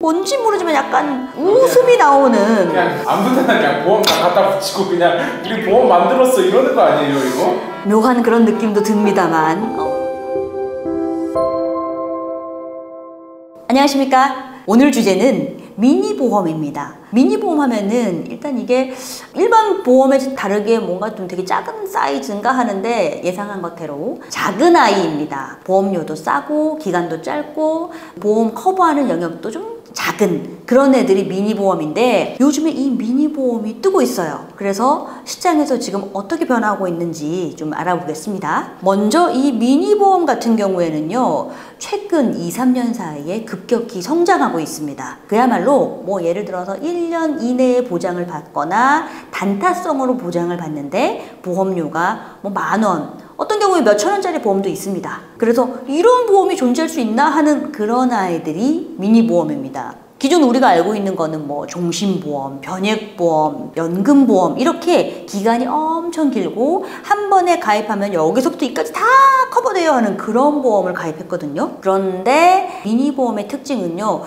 뭔지 모르지만 약간 웃음이 나오는. 그냥 아무데나 그냥 보험 다 갖다 붙이고 그냥 우리 보험 만들었어 이러는 거 아니에요 이거? 묘한 그런 느낌도 듭니다만. 안녕하십니까? 오늘 주제는 미니보험입니다. 미니보험 하면은 일단 이게 일반 보험에 다르게 뭔가 좀 되게 작은 사이즈인가 하는데 예상한 것대로 작은 아이입니다. 보험료도 싸고 기간도 짧고 보험 커버하는 영역도 좀 작은 그런 애들이 미니보험인데 요즘에 이 미니보험이 뜨고 있어요. 그래서 시장에서 지금 어떻게 변하고 있는지 좀 알아보겠습니다. 먼저 이 미니보험 같은 경우에는요, 최근 2, 3년 사이에 급격히 성장하고 있습니다. 그야말로 뭐 예를 들어서 1년 이내에 보장을 받거나 단타성으로 보장을 받는데 보험료가 뭐 10,000원, 어떤 경우에 몇천 원짜리 보험도 있습니다. 그래서 이런 보험이 존재할 수 있나 하는 그런 아이들이 미니보험입니다. 기존 우리가 알고 있는 거는 뭐 종신보험, 변액보험, 연금보험 이렇게 기간이 엄청 길고 한 번에 가입하면 여기서부터 이까지 다 커버돼야 하는 그런 보험을 가입했거든요. 그런데 미니보험의 특징은요,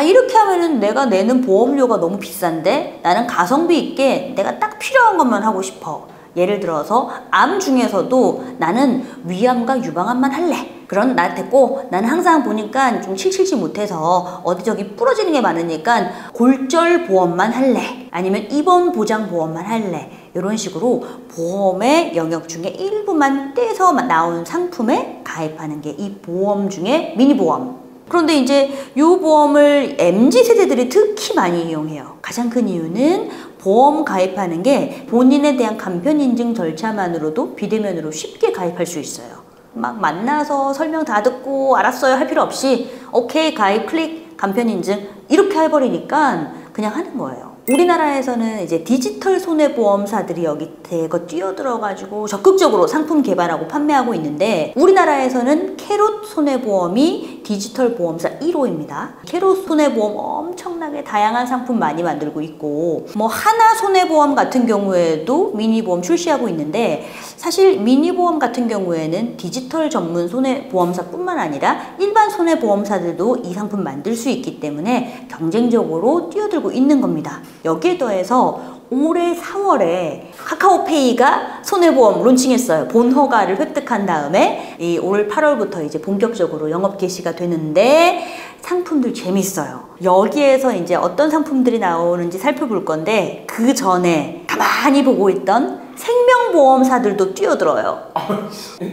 이렇게 하면은 내가 내는 보험료가 너무 비싼데 나는 가성비 있게 내가 딱 필요한 것만 하고 싶어. 예를 들어서 암 중에서도 나는 위암과 유방암만 할래. 그런 나 됐고 나는 항상 보니까 좀 칠칠치 못해서 어디 저기 부러지는 게 많으니까 골절 보험만 할래. 아니면 입원 보장 보험만 할래. 이런 식으로 보험의 영역 중에 일부만 떼서 나온 상품에 가입하는 게 이 보험 중에 미니보험. 그런데 이제 이 보험을 MZ세대들이 특히 많이 이용해요. 가장 큰 이유는 보험 가입하는 게 본인에 대한 간편 인증 절차만으로도 비대면으로 쉽게 가입할 수 있어요. 막 만나서 설명 다 듣고 알았어요 할 필요 없이 오케이 가입 클릭 간편 인증 이렇게 해버리니까 그냥 하는 거예요. 우리나라에서는 이제 디지털 손해보험사들이 여기 대거 뛰어들어가지고 적극적으로 상품 개발하고 판매하고 있는데 우리나라에서는 캐롯 손해보험이 디지털 보험사 1호입니다. 캐롯 손해보험 엄청나게 다양한 상품 많이 만들고 있고 뭐 하나 손해보험 같은 경우에도 미니보험 출시하고 있는데 사실 미니보험 같은 경우에는 디지털 전문 손해보험사뿐만 아니라 일반 손해보험사들도 이 상품 만들 수 있기 때문에 경쟁적으로 뛰어들고 있는 겁니다. 여기에 더해서 올해 4월에 카카오페이가 손해보험 론칭했어요. 본허가를 획득한 다음에 올 8월부터 이제 본격적으로 영업 개시가 되는데 상품들 재밌어요. 여기에서 이제 어떤 상품들이 나오는지 살펴볼 건데 그 전에 가만히 보고 있던 생명보험사들도 뛰어들어요.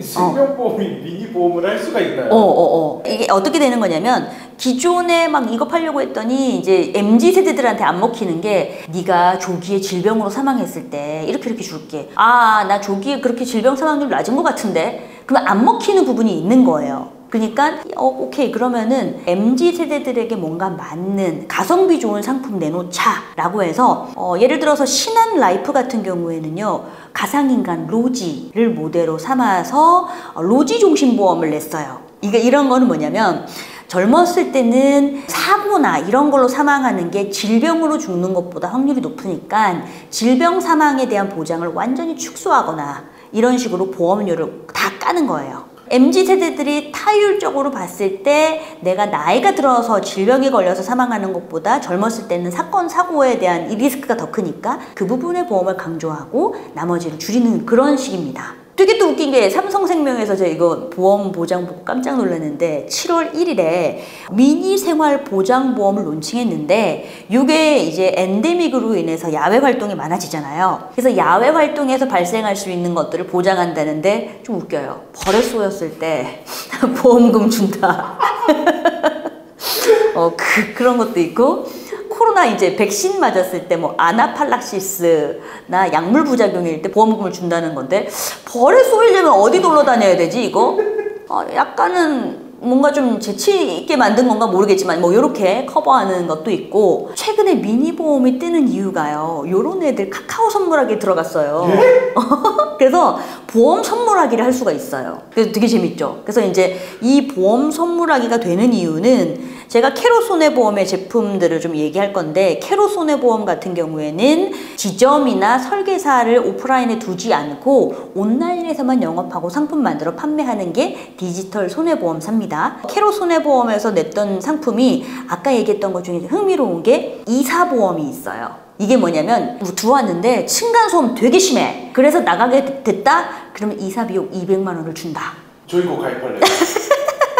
생명보험이 미니보험을 할 수가 있나요? 이게 어떻게 되는 거냐면 기존에 막 이거 팔려고 했더니 이제 MZ세대들한테 안 먹히는 게 네가 조기에 질병으로 사망했을 때 이렇게 줄게. 나 조기에 그렇게 질병 사망률 낮은 것 같은데 그러면 안 먹히는 부분이 있는 거예요. 그러니까 오케이 그러면은 MZ세대들에게 뭔가 맞는 가성비 좋은 상품 내놓자 라고 해서 예를 들어서 신한라이프 같은 경우에는요 가상인간 로지를 모델로 삼아서 로지 종신보험을 냈어요. 이런 거는 뭐냐면 젊었을 때는 사고나 이런 걸로 사망하는 게 질병으로 죽는 것보다 확률이 높으니까 질병 사망에 대한 보장을 완전히 축소하거나 이런 식으로 보험료를 다 까는 거예요. MZ세대들이 타율적으로 봤을 때 내가 나이가 들어서 질병에 걸려서 사망하는 것보다 젊었을 때는 사건, 사고에 대한 이 리스크가 더 크니까 그 부분의 보험을 강조하고 나머지를 줄이는 그런 식입니다. 되게 또 웃긴 게 삼성생명에서 제가 이거 보험 보장 보고 깜짝 놀랐는데 7월 1일에 미니 생활 보장 보험을 론칭했는데 이게 이제 엔데믹으로 인해서 야외 활동이 많아지잖아요. 그래서 야외 활동에서 발생할 수 있는 것들을 보장한다는데 좀 웃겨요. 벌에 쏘였을 때 보험금 준다. 그런 것도 있고 코로나 이제 백신 맞았을 때 뭐 아나팔락시스나 약물 부작용일 때 보험금을 준다는 건데 벌에 쏘이려면 어디 놀러 다녀야 되지 이거? 약간은 뭔가 좀 재치 있게 만든 건가 모르겠지만 뭐 이렇게 커버하는 것도 있고 최근에 미니보험이 뜨는 이유가요. 요런 애들 카카오 선물하기에 들어갔어요. 그래서 보험 선물하기를 할 수가 있어요. 그래서 되게 재밌죠. 그래서 이제 이 보험 선물하기가 되는 이유는 제가 캐로 손해보험의 제품들을 좀 얘기할 건데, 캐로 손해보험 같은 경우에는 지점이나 설계사를 오프라인에 두지 않고 온라인에서만 영업하고 상품 만들어 판매하는 게 디지털 손해보험사입니다. 캐로 손해보험에서 냈던 상품이 아까 얘기했던 것 중에 흥미로운 게 이사보험이 있어요. 이게 뭐냐면 들어왔는데 층간소음 되게 심해. 그래서 나가게 됐다? 그러면 이사비용 200만 원을 준다. 저 이거 가입할래요.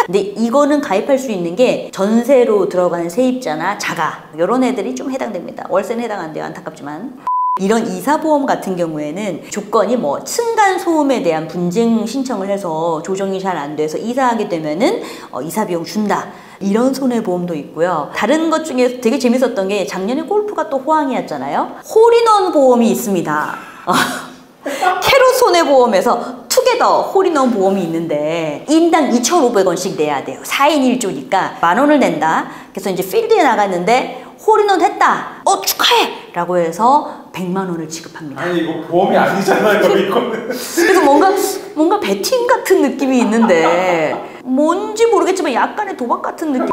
근데 이거는 가입할 수 있는 게 전세로 들어가는 세입자나 자가 이런 애들이 좀 해당됩니다. 월세는 해당 안 돼요. 안타깝지만. 이런 이사보험 같은 경우에는 조건이 뭐 층간소음에 대한 분쟁 신청을 해서 조정이 잘 안 돼서 이사하게 되면은 이사비용 준다. 이런 손해보험도 있고요. 다른 것 중에 되게 재밌었던 게 작년에 골프가 또 호황이었잖아요. 홀인원 보험이 있습니다. 캐로 손해보험에서 투게더 홀인원 보험이 있는데 인당 2,500원씩 내야 돼요. 4인 1조니까 10,000원을 낸다. 그래서 이제 필드에 나갔는데 홀인원 했다. 축하해! 라고 해서 100만 원을 지급합니다. 아니 이거 보험이 아니잖아요 이거는. 그래서 뭔가 베팅 같은 느낌이 있는데 뭔지 모르겠지만 약간의 도박 같은 느낌.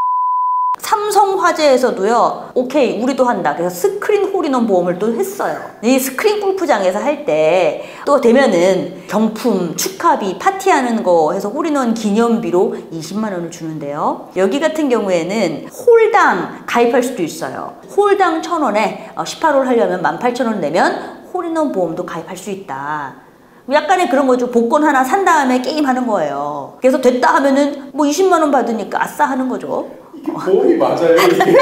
삼성화재에서도요, 오케이 우리도 한다. 그래서 스크린 홀인원 보험을 또 했어요. 이 스크린 골프장에서 할 때 또 되면은 경품, 축하비, 파티하는 거 해서 홀인원 기념비로 20만 원을 주는데요. 여기 같은 경우에는 홀당 가입할 수도 있어요. 홀당 1,000원에 18홀 하려면 18,000원 내면 홀인원 보험도 가입할 수 있다. 약간의 그런 거죠. 복권 하나 산 다음에 게임하는 거예요. 그래서 됐다 하면은 뭐 20만 원 받으니까 아싸 하는 거죠. 보험이 맞아요 이게.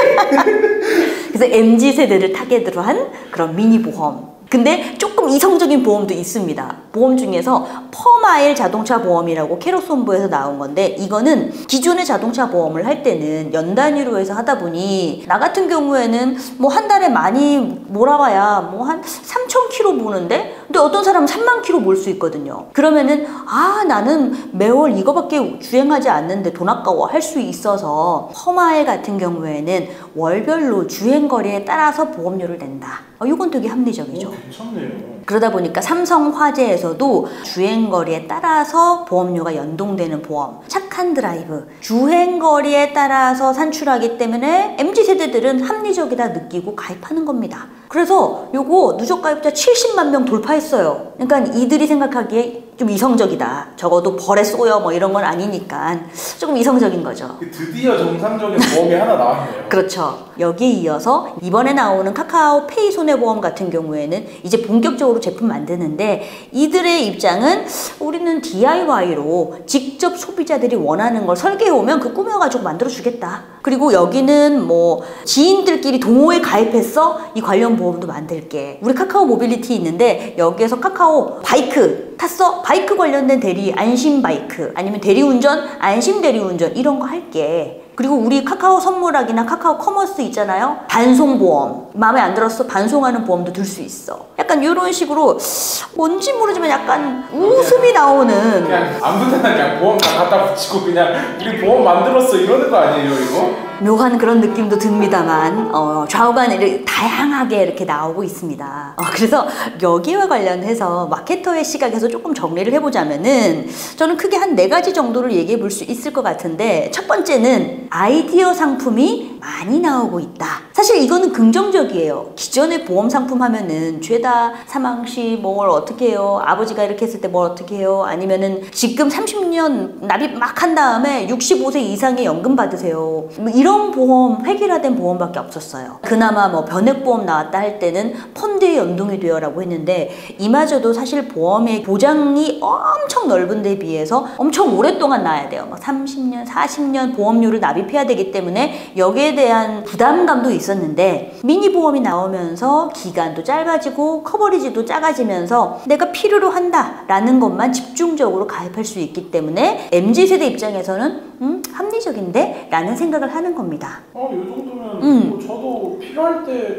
그래서 MZ세대를 타겟으로 한 그런 미니 보험. 근데 조금 이성적인 보험도 있습니다. 보험 중에서 퍼마일 자동차 보험이라고 캐로손보에서 나온 건데, 이거는 기존의 자동차 보험을 할 때는 연 단위로 해서 하다 보니 나 같은 경우에는 뭐 한 달에 많이 몰아봐야 뭐 한 3,000km 모는데, 근데 어떤 사람은 30,000km 몰 수 있거든요. 그러면은 나는 매월 이거밖에 주행하지 않는데 돈 아까워 할 수 있어서 퍼마일 같은 경우에는 월별로 주행거리에 따라서 보험료를 낸다. 이건 되게 합리적이죠. 괜찮네요. 그러다 보니까 삼성화재에서도 주행거리에 따라서 보험료가 연동되는 보험, 착한 드라이브, 주행거리에 따라서 산출하기 때문에 MZ세대들은 합리적이다 느끼고 가입하는 겁니다. 그래서 요거 누적 가입자 70만 명 돌파했어요. 그러니까 이들이 생각하기에 좀 이성적이다. 적어도 벌에 쏘여 뭐 이런 건 아니니까 조금 이성적인 거죠. 드디어 정상적인 보험이 하나 나왔네요. 그렇죠. 여기에 이어서 이번에 나오는 카카오페이 손해보험 같은 경우에는 이제 본격적으로 제품 만드는데, 이들의 입장은 우리는 DIY로 직접 소비자들이 원하는 걸 설계해오면 그 꾸며가지고 만들어주겠다. 그리고 여기는 뭐 지인들끼리 동호회 가입했어? 이 관련 보험도 만들게. 우리 카카오 모빌리티 있는데 여기에서 카카오 바이크 탔어? 바이크 관련된 대리 안심 바이크, 아니면 대리운전 안심 대리운전 이런 거 할게. 그리고 우리 카카오 선물하기나 카카오 커머스 있잖아요. 반송보험. 마음에 안 들었어? 반송하는 보험도 들 수 있어. 약간 이런 식으로 뭔지 모르지만 약간 웃음이 나오는. 그냥 아무 데나 그냥 보험 다 갖다 붙이고 그냥 우리 보험 만들었어 이러는 거 아니에요 이거? 묘한 그런 느낌도 듭니다만 좌우간 다양하게 이렇게 나오고 있습니다. 그래서 여기와 관련해서 마케터의 시각에서 조금 정리를 해보자면은 저는 크게 한 4가지 정도를 얘기해 볼 수 있을 것 같은데, 첫 번째는 아이디어 상품이 많이 나오고 있다. 사실 이거는 긍정적이에요. 기존의 보험 상품 하면은 죄다 사망시 뭘 어떻게 해요? 아버지가 이렇게 했을 때 뭘 어떻게 해요? 아니면은 지금 30년 납입 막 한 다음에 65세 이상의 연금 받으세요. 뭐 이런 보험, 획일화된 보험밖에 없었어요. 그나마 뭐 변액보험 나왔다 할 때는 펀드에 연동이 되어라고 했는데, 이마저도 사실 보험의 보장이 엄청 넓은 데 비해서 엄청 오랫동안 나야 돼요. 막 30년, 40년 보험료를 납입해야 되기 때문에 여기에 대한 부담감도 있었는데, 미니 보험이 나오면서 기간도 짧아지고 커버리지도 작아지면서 내가 필요로 한다라는 것만 집중적으로 가입할 수 있기 때문에 MZ세대 입장에서는 합리적인데? 라는 생각을 하는 겁니다. 이 정도면 뭐 저도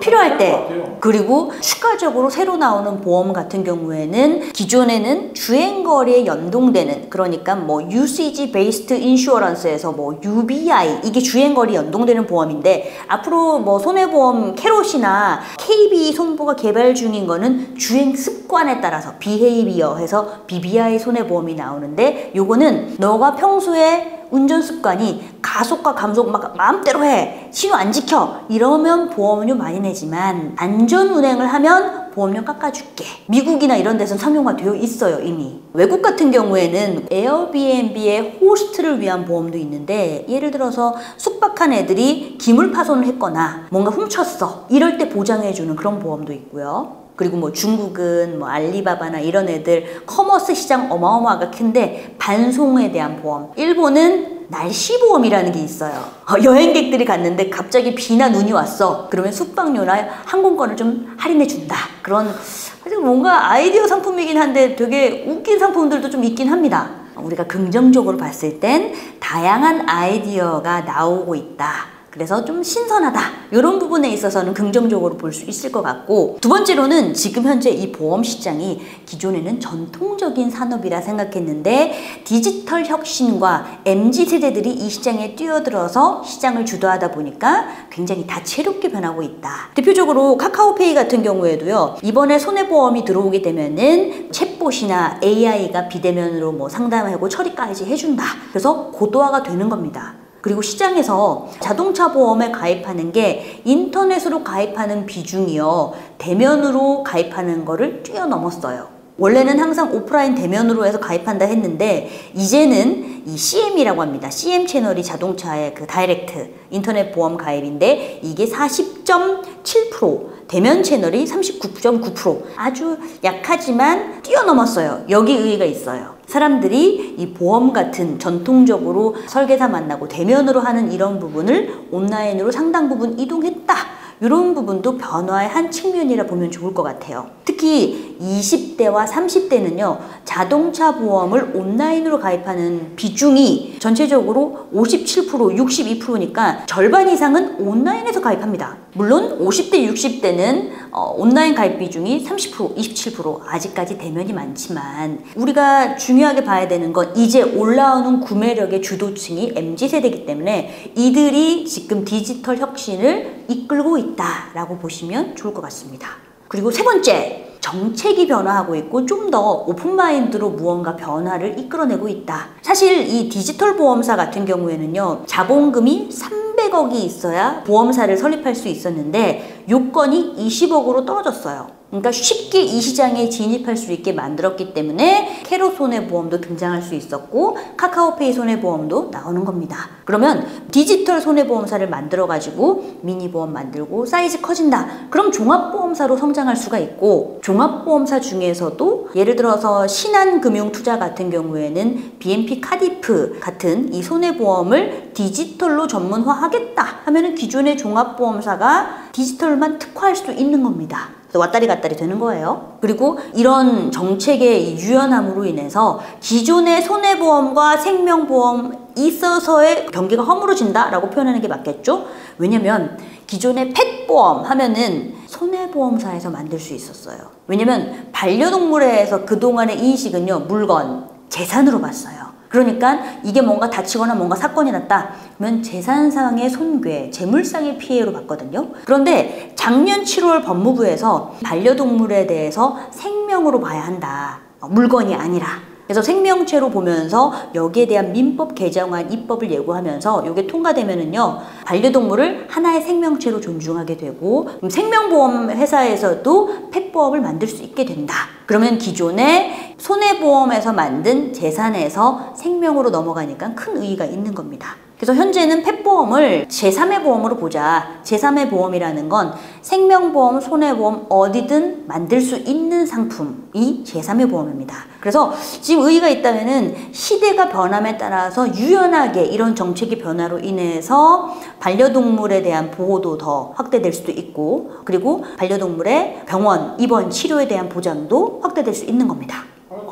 필요할 때. 그리고 추가적으로 새로 나오는 보험 같은 경우에는 기존에는 주행거리에 연동되는, 그러니까 뭐 usage based insurance에서 뭐 UBI, 이게 주행거리 연동되는 보험인데, 앞으로 뭐 손해보험 캐롯이나 KB 손보가 개발 중인 거는 주행 습관에 따라서 behavior 해서 BBI 손해보험이 나오는데, 요거는 너가 평소에 운전 습관이 가속과 감속 막 마음대로 해, 신호 안 지켜, 이러면 보험료 많이 내지만 안전 운행을 하면 보험료 깎아줄게. 미국이나 이런 데서는 상용화 되어 있어요, 이미. 외국 같은 경우에는 에어비앤비의 호스트를 위한 보험도 있는데, 예를 들어서 숙박한 애들이 기물 파손을 했거나 뭔가 훔쳤어, 이럴 때 보장해주는 그런 보험도 있고요. 그리고 뭐 중국은 뭐 알리바바나 이런 애들 커머스 시장 어마어마하게 큰데 반송에 대한 보험. 일본은 날씨 보험이라는 게 있어요. 여행객들이 갔는데 갑자기 비나 눈이 왔어. 그러면 숙박료나 항공권을 좀 할인해 준다. 그런 뭔가 아이디어 상품이긴 한데 되게 웃긴 상품들도 좀 있긴 합니다. 우리가 긍정적으로 봤을 땐 다양한 아이디어가 나오고 있다. 그래서 좀 신선하다, 이런 부분에 있어서는 긍정적으로 볼 수 있을 것 같고, 두 번째로는 지금 현재 이 보험 시장이 기존에는 전통적인 산업이라 생각했는데 디지털 혁신과 MZ세대들이 이 시장에 뛰어들어서 시장을 주도하다 보니까 굉장히 다채롭게 변하고 있다. 대표적으로 카카오페이 같은 경우에도요, 이번에 손해보험이 들어오게 되면은 챗봇이나 AI가 비대면으로 뭐 상담하고 처리까지 해준다. 그래서 고도화가 되는 겁니다. 그리고 시장에서 자동차 보험에 가입하는 게 인터넷으로 가입하는 비중이요, 대면으로 가입하는 거를 뛰어넘었어요. 원래는 항상 오프라인 대면으로 해서 가입한다 했는데, 이제는 이 CM이라고 합니다. CM 채널이 자동차의 그 다이렉트 인터넷 보험 가입인데, 이게 40.7%, 대면 채널이 39.9%, 아주 약하지만 뛰어넘었어요. 여기 의의가 있어요. 사람들이 이 보험 같은 전통적으로 설계사 만나고 대면으로 하는 이런 부분을 온라인으로 상당 부분 이동했다. 이런 부분도 변화의 한 측면이라 보면 좋을 것 같아요. 특히 20대와 30대는요, 자동차 보험을 온라인으로 가입하는 비중이 전체적으로 57%, 62%니까 절반 이상은 온라인에서 가입합니다. 물론 50대, 60대는 온라인 가입 비중이 30%, 27%, 아직까지 대면이 많지만, 우리가 중요하게 봐야 되는 건 이제 올라오는 구매력의 주도층이 MZ세대이기 때문에 이들이 지금 디지털 혁신을 이끌고 있다라고 보시면 좋을 것 같습니다. 그리고 세 번째, 정책이 변화하고 있고 좀 더 오픈마인드로 무언가 변화를 이끌어내고 있다. 사실 이 디지털 보험사 같은 경우에는요, 자본금이 300억이 있어야 보험사를 설립할 수 있었는데 요건이 20억으로 떨어졌어요. 그러니까 쉽게 이 시장에 진입할 수 있게 만들었기 때문에 캐롯 손해보험도 등장할 수 있었고 카카오페이 손해보험도 나오는 겁니다. 그러면 디지털 손해보험사를 만들어가지고 미니보험 만들고 사이즈 커진다. 그럼 종합보험사로 성장할 수가 있고, 종합보험사 중에서도 예를 들어서 신한금융투자 같은 경우에는 BNP 카디프 같은 이 손해보험을 디지털로 전문화하겠다 하면은 기존의 종합보험사가 디지털만 특화할 수도 있는 겁니다. 왔다리 갔다리 되는 거예요. 그리고 이런 정책의 유연함으로 인해서 기존의 손해보험과 생명보험 있어서의 경계가 허물어진다라고 표현하는 게 맞겠죠? 왜냐면 기존의 펫보험 하면은 손해보험사에서 만들 수 있었어요. 왜냐면 반려동물에서 그동안의 인식은요, 물건, 재산으로 봤어요. 그러니까 이게 뭔가 다치거나 뭔가 사건이 났다 그러면 재산상의 손괴, 재물상의 피해로 봤거든요. 그런데 작년 7월 법무부에서 반려동물에 대해서 생명으로 봐야 한다. 물건이 아니라. 그래서 생명체로 보면서 여기에 대한 민법 개정안 입법을 예고하면서 이게 통과되면은요, 반려동물을 하나의 생명체로 존중하게 되고, 생명보험 회사에서도 펫보험을 만들 수 있게 된다. 그러면 기존의 손해보험에서 만든 재산에서 생명으로 넘어가니까 큰 의의가 있는 겁니다. 그래서 현재는 펫보험을 제3의 보험으로 보자. 제3의 보험이라는 건 생명보험, 손해보험 어디든 만들 수 있는 상품이 제3의 보험입니다. 그래서 지금 의의가 있다면은 시대가 변함에 따라서 유연하게 이런 정책의 변화로 인해서 반려동물에 대한 보호도 더 확대될 수도 있고, 그리고 반려동물의 병원, 입원, 치료에 대한 보장도 확대될 수 있는 겁니다.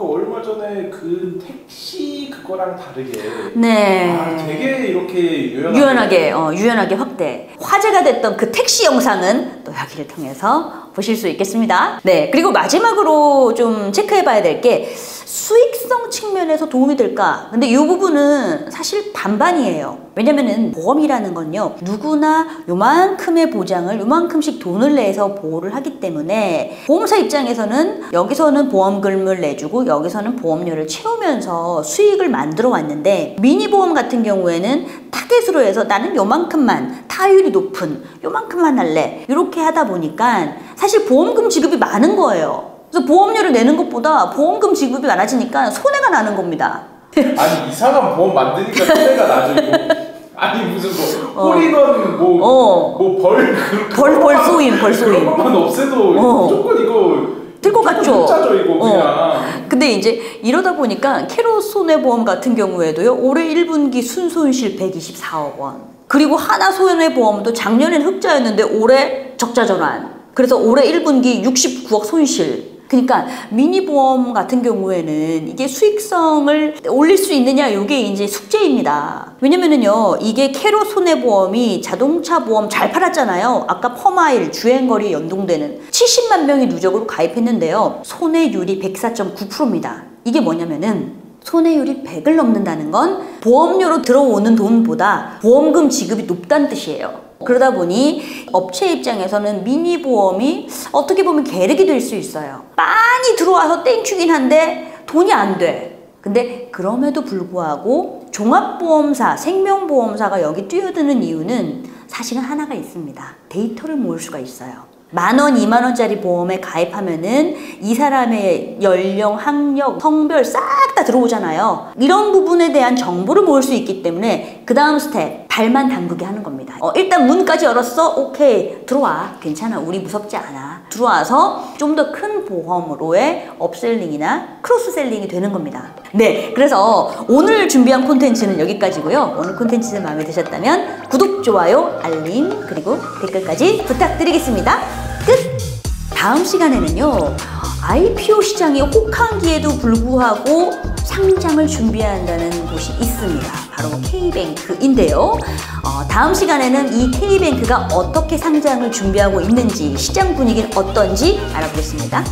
그 얼마 전에 그 택시 그거랑 다르게 네. 되게 이렇게 유연하게 확대. 화제가 됐던 그 택시 영상은 또 여기를 통해서 보실 수 있겠습니다. 네, 그리고 마지막으로 좀 체크해 봐야 될 게 수익성 측면에서 도움이 될까? 근데 이 부분은 사실 반반이에요. 왜냐면은 보험이라는 건요, 누구나 요만큼의 보장을 요만큼씩 돈을 내서 보호를 하기 때문에 보험사 입장에서는 여기서는 보험금을 내주고 여기서는 보험료를 채우면서 수익을 만들어 왔는데, 미니보험 같은 경우에는 타겟으로 해서 나는 요만큼만, 타율이 높은 요만큼만 할래, 이렇게 하다 보니까 사실 보험금 지급이 많은 거예요. 그래서 보험료를 내는 것보다 보험금 지급이 많아지니까 손해가 나는 겁니다. 아니 이상한 보험 만드니까 손해가 나죠 이거. 아니 무슨 뭐 홀인원 벌 쏘임 그런 것만 없애도 무조건 이거 될 것 같죠? 짜죠 이거 그냥. 근데 이제 이러다 보니까 캐롯 손해보험 같은 경우에도요, 올해 1분기 순손실 124억 원, 그리고 하나 손해보험도 작년엔 흑자였는데 올해 적자 전환, 그래서 올해 1분기 69억 손실. 그러니까 미니보험 같은 경우에는 이게 수익성을 올릴 수 있느냐, 이게 이제 숙제입니다. 왜냐면은요, 이게 캐롯 손해보험이 자동차 보험 잘 팔았잖아요. 아까 퍼마일, 주행거리 연동되는 70만 명이 누적으로 가입했는데요, 손해율이 104.9%입니다. 이게 뭐냐면은 손해율이 100을 넘는다는 건 보험료로 들어오는 돈보다 보험금 지급이 높다는 뜻이에요. 그러다 보니 업체 입장에서는 미니보험이 어떻게 보면 계륵이 될 수 있어요. 많이 들어와서 땡큐긴 한데 돈이 안 돼. 근데 그럼에도 불구하고 종합보험사, 생명보험사가 여기 뛰어드는 이유는 사실은 하나가 있습니다. 데이터를 모을 수가 있어요. 10,000원, 20,000원짜리 보험에 가입하면은 이 사람의 연령, 학력, 성별 싹 다 들어오잖아요. 이런 부분에 대한 정보를 모을 수 있기 때문에 그 다음 스텝, 발만 담그게 하는 겁니다. 일단 문까지 열었어? 오케이, 들어와. 괜찮아. 우리 무섭지 않아. 들어와서 좀 더 큰 보험으로의 업셀링이나 크로스셀링이 되는 겁니다. 네, 그래서 오늘 준비한 콘텐츠는 여기까지고요. 오늘 콘텐츠 마음에 드셨다면 구독, 좋아요, 알림, 그리고 댓글까지 부탁드리겠습니다. 끝! 다음 시간에는요, IPO 시장이 혹한기에도 불구하고 상장을 준비한다는 곳이 있습니다. 바로 K뱅크인데요. 다음 시간에는 이 K뱅크가 어떻게 상장을 준비하고 있는지, 시장 분위기는 어떤지 알아보겠습니다.